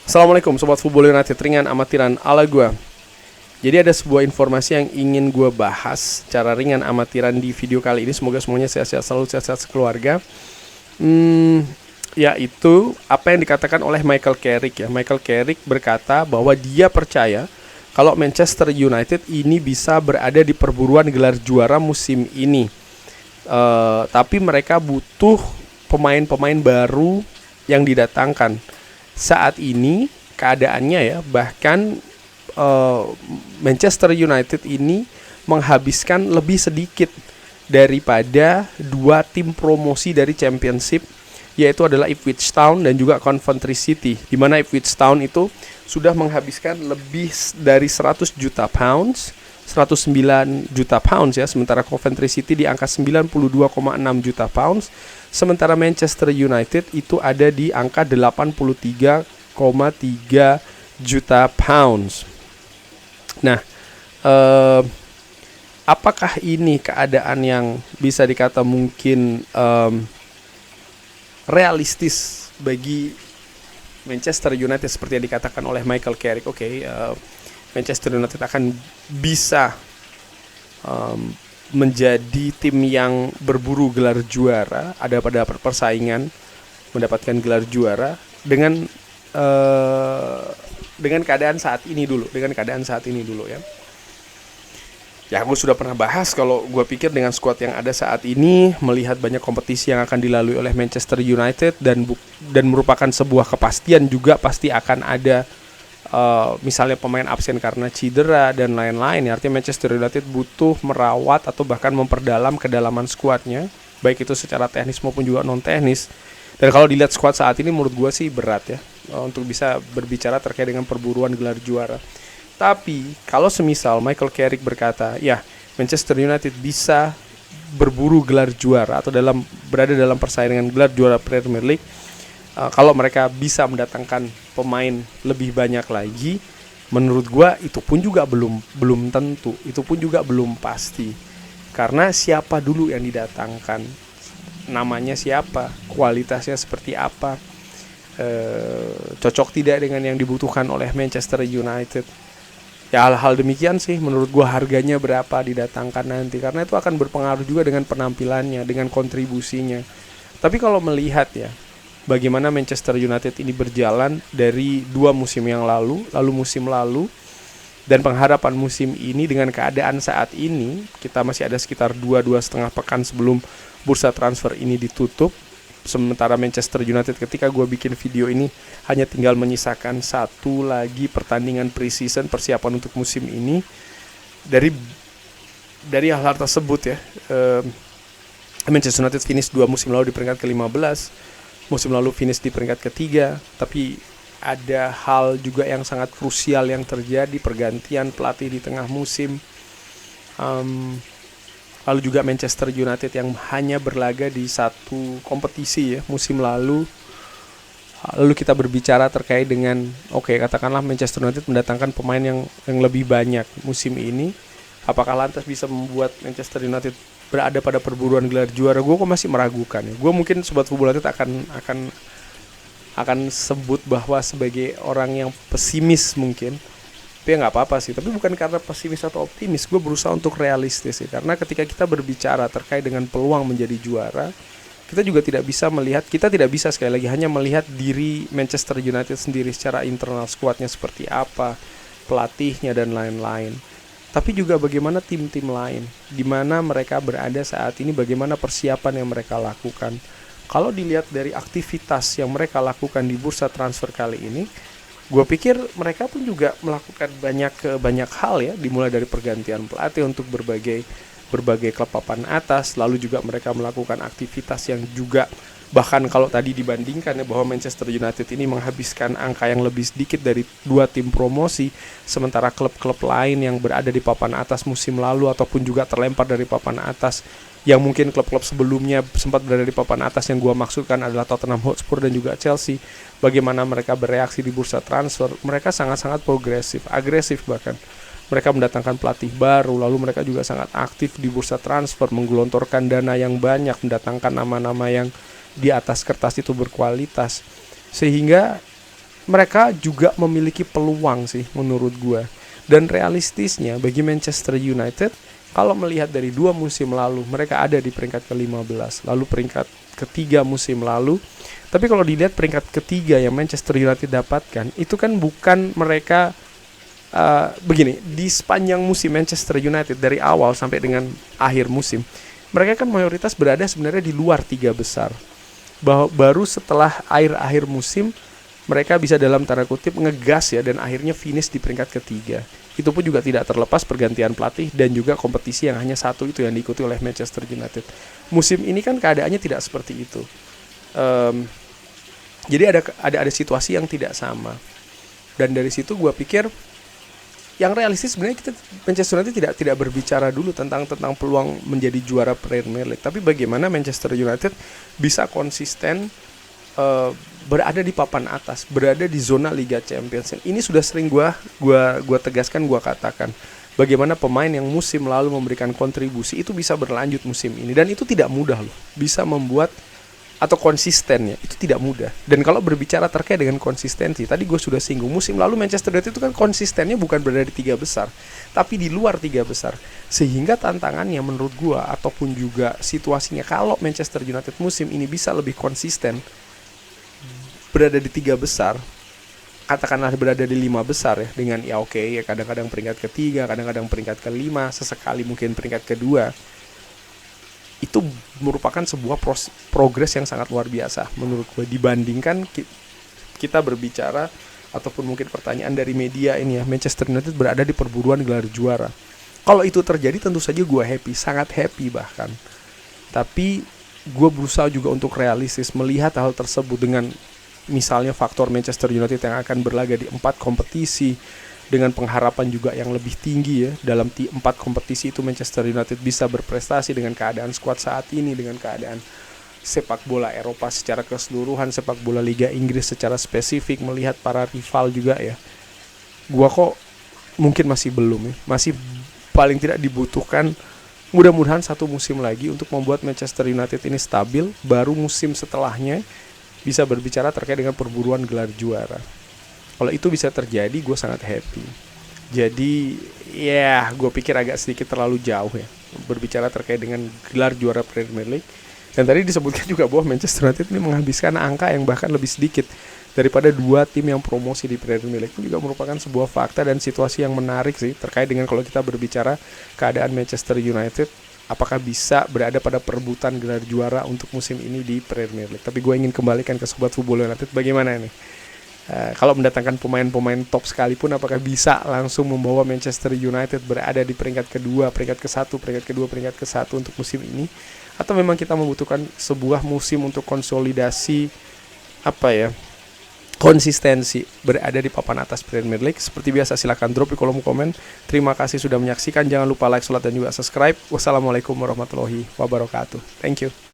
Assalamualaikum Sobat Football United, ringan amatiran ala gue. Jadi ada sebuah informasi yang ingin gue bahas secara ringan amatiran di video kali ini. Semoga semuanya sehat-sehat selalu, sehat-sehat sekeluarga. Yaitu apa yang dikatakan oleh Michael Carrick ya. Michael Carrick berkata bahwa dia percaya kalau Manchester United ini bisa berada di perburuan gelar juara musim ini. Tapi mereka butuh pemain-pemain baru yang didatangkan. Saat ini keadaannya ya, bahkan Manchester United ini menghabiskan lebih sedikit daripada dua tim promosi dari Championship, yaitu adalah Ipswich Town dan juga Coventry City, di mana Ipswich Town itu sudah menghabiskan lebih dari 100 juta pounds, 109 juta pounds ya, sementara Coventry City di angka 92,6 juta pounds, sementara Manchester United itu ada di angka 83,3 juta pounds. Nah, apakah ini keadaan yang bisa dikata mungkin realistis bagi Manchester United seperti yang dikatakan oleh Michael Carrick? Manchester United akan bisa menjadi tim yang berburu gelar juara, ada pada persaingan mendapatkan gelar juara dengan keadaan saat ini dulu, ya. Ya, gue sudah pernah bahas kalau gue pikir dengan skuad yang ada saat ini, melihat banyak kompetisi yang akan dilalui oleh Manchester United dan merupakan sebuah kepastian juga pasti akan ada misalnya pemain absen karena cedera dan lain-lain ya. Artinya Manchester United butuh merawat atau bahkan memperdalam kedalaman skuadnya, baik itu secara teknis maupun juga non teknis. Dan kalau dilihat skuad saat ini menurut gue sih berat ya untuk bisa berbicara terkait dengan perburuan gelar juara. Tapi kalau semisal Michael Carrick berkata, ya Manchester United bisa berburu gelar juara atau berada dalam persaingan gelar juara Premier League, kalau mereka bisa mendatangkan pemain lebih banyak lagi, menurut gua itu pun juga belum tentu, itu pun juga belum pasti. Karena siapa dulu yang didatangkan, namanya siapa, kualitasnya seperti apa, cocok tidak dengan yang dibutuhkan oleh Manchester United. Ya hal-hal demikian sih menurut gua harganya berapa didatangkan nanti, karena itu akan berpengaruh juga dengan penampilannya, dengan kontribusinya. Tapi kalau melihat ya bagaimana Manchester United ini berjalan dari 2 musim yang lalu musim lalu, dan pengharapan musim ini dengan keadaan saat ini, kita masih ada sekitar 2,5 pekan sebelum bursa transfer ini ditutup. Sementara Manchester United ketika gue bikin video ini hanya tinggal menyisakan 1 lagi pertandingan pre-season persiapan untuk musim ini. Dari hal-hal tersebut ya, Manchester United finish 2 musim lalu di peringkat ke-15, musim lalu finish di peringkat ketiga. Tapi ada hal juga yang sangat krusial yang terjadi, pergantian pelatih di tengah musim. Lalu juga Manchester United yang hanya berlaga di 1 kompetisi ya musim lalu. Lalu kita berbicara terkait dengan katakanlah Manchester United mendatangkan pemain yang lebih banyak musim ini. Apakah lantas bisa membuat Manchester United berada pada perburuan gelar juara? Gue kok masih meragukan ya. Gue mungkin Sobat Football United akan sebut bahwa sebagai orang yang pesimis mungkin. Tapi ya gak apa-apa sih. Tapi bukan karena pesimis atau optimis, gue berusaha untuk realistis sih. Karena ketika kita berbicara terkait dengan peluang menjadi juara, kita juga tidak bisa sekali lagi hanya melihat diri Manchester United sendiri secara internal, skuadnya seperti apa, pelatihnya dan lain-lain. Tapi juga bagaimana tim-tim lain, di mana mereka berada saat ini, bagaimana persiapan yang mereka lakukan. Kalau dilihat dari aktivitas yang mereka lakukan di bursa transfer kali ini, gue pikir mereka pun juga melakukan banyak hal ya, dimulai dari pergantian pelatih untuk berbagai klub papan atas, lalu juga mereka melakukan aktivitas yang juga bahkan kalau tadi dibandingkan ya bahwa Manchester United ini menghabiskan angka yang lebih sedikit dari 2 tim promosi, sementara klub-klub lain yang berada di papan atas musim lalu ataupun juga terlempar dari papan atas, yang mungkin klub-klub sebelumnya sempat berada di papan atas, yang gua maksudkan adalah Tottenham Hotspur dan juga Chelsea, bagaimana mereka bereaksi di bursa transfer. Mereka sangat-sangat progresif, agresif bahkan. Mereka mendatangkan pelatih baru, lalu mereka juga sangat aktif di bursa transfer, menggelontorkan dana yang banyak, mendatangkan nama-nama yang di atas kertas itu berkualitas. Sehingga mereka juga memiliki peluang sih menurut gue. Dan realistisnya bagi Manchester United, kalau melihat dari 2 musim lalu, mereka ada di peringkat ke-15, lalu peringkat ketiga musim lalu. Tapi kalau dilihat peringkat ketiga yang Manchester United dapatkan, itu kan bukan mereka begini, di sepanjang musim Manchester United dari awal sampai dengan akhir musim, mereka kan mayoritas berada sebenarnya di luar 3 besar. Baru setelah akhir musim mereka bisa dalam tanda kutip ngegas ya, dan akhirnya finish di peringkat ketiga. Itu pun juga tidak terlepas pergantian pelatih dan juga kompetisi yang hanya satu itu yang diikuti oleh Manchester United. Musim ini kan keadaannya tidak seperti itu. Jadi ada situasi yang tidak sama. Dan dari situ gue pikir yang realistis sebenarnya kita Manchester United tidak berbicara dulu tentang peluang menjadi juara Premier League, tapi bagaimana Manchester United bisa konsisten berada di papan atas, berada di zona Liga Champions. Ini sudah sering gua tegaskan, gua katakan bagaimana pemain yang musim lalu memberikan kontribusi itu bisa berlanjut musim ini, dan itu tidak mudah loh. Bisa membuat atau konsistennya itu tidak mudah. Dan kalau berbicara terkait dengan konsistensi, tadi gue sudah singgung, musim lalu Manchester United itu kan konsistennya bukan berada di 3 besar, tapi di luar 3 besar. Sehingga tantangannya menurut gue, ataupun juga situasinya, kalau Manchester United musim ini bisa lebih konsisten berada di 3 besar, katakanlah berada di 5 besar ya, dengan ya oke, ya kadang-kadang peringkat ketiga, kadang-kadang peringkat kelima, sesekali mungkin peringkat kedua, itu merupakan sebuah progres yang sangat luar biasa menurut gue, dibandingkan kita berbicara ataupun mungkin pertanyaan dari media ini ya, Manchester United berada di perburuan gelar juara. Kalau itu terjadi tentu saja gue happy, sangat happy bahkan. Tapi gue berusaha juga untuk realistis melihat hal tersebut, dengan misalnya faktor Manchester United yang akan berlaga di 4 kompetisi dengan pengharapan juga yang lebih tinggi ya. Dalam 4 kompetisi itu Manchester United bisa berprestasi dengan keadaan skuad saat ini, dengan keadaan sepak bola Eropa secara keseluruhan, sepak bola Liga Inggris secara spesifik, melihat para rival juga ya. Gua kok mungkin masih belum ya, masih paling tidak dibutuhkan mudah-mudahan 1 musim lagi untuk membuat Manchester United ini stabil, baru musim setelahnya bisa berbicara terkait dengan perburuan gelar juara. Kalau itu bisa terjadi, gue sangat happy. Jadi ya gue pikir agak sedikit terlalu jauh ya berbicara terkait dengan gelar juara Premier League. Dan tadi disebutkan juga bahwa Manchester United ini menghabiskan angka yang bahkan lebih sedikit daripada 2 tim yang promosi di Premier League. Itu juga merupakan sebuah fakta dan situasi yang menarik sih, terkait dengan kalau kita berbicara keadaan Manchester United, apakah bisa berada pada perebutan gelar juara untuk musim ini di Premier League. Tapi gue ingin kembalikan ke Sobat Football United, bagaimana nih? Kalau mendatangkan pemain-pemain top sekalipun, apakah bisa langsung membawa Manchester United berada di peringkat kedua, peringkat ke-1, peringkat kedua, peringkat ke-1 untuk musim ini? Atau memang kita membutuhkan sebuah musim untuk konsolidasi konsistensi berada di papan atas Premier League? Seperti biasa silahkan drop di kolom komen. Terima kasih sudah menyaksikan. Jangan lupa like, share, dan juga subscribe. Wassalamualaikum warahmatullahi wabarakatuh. Thank you.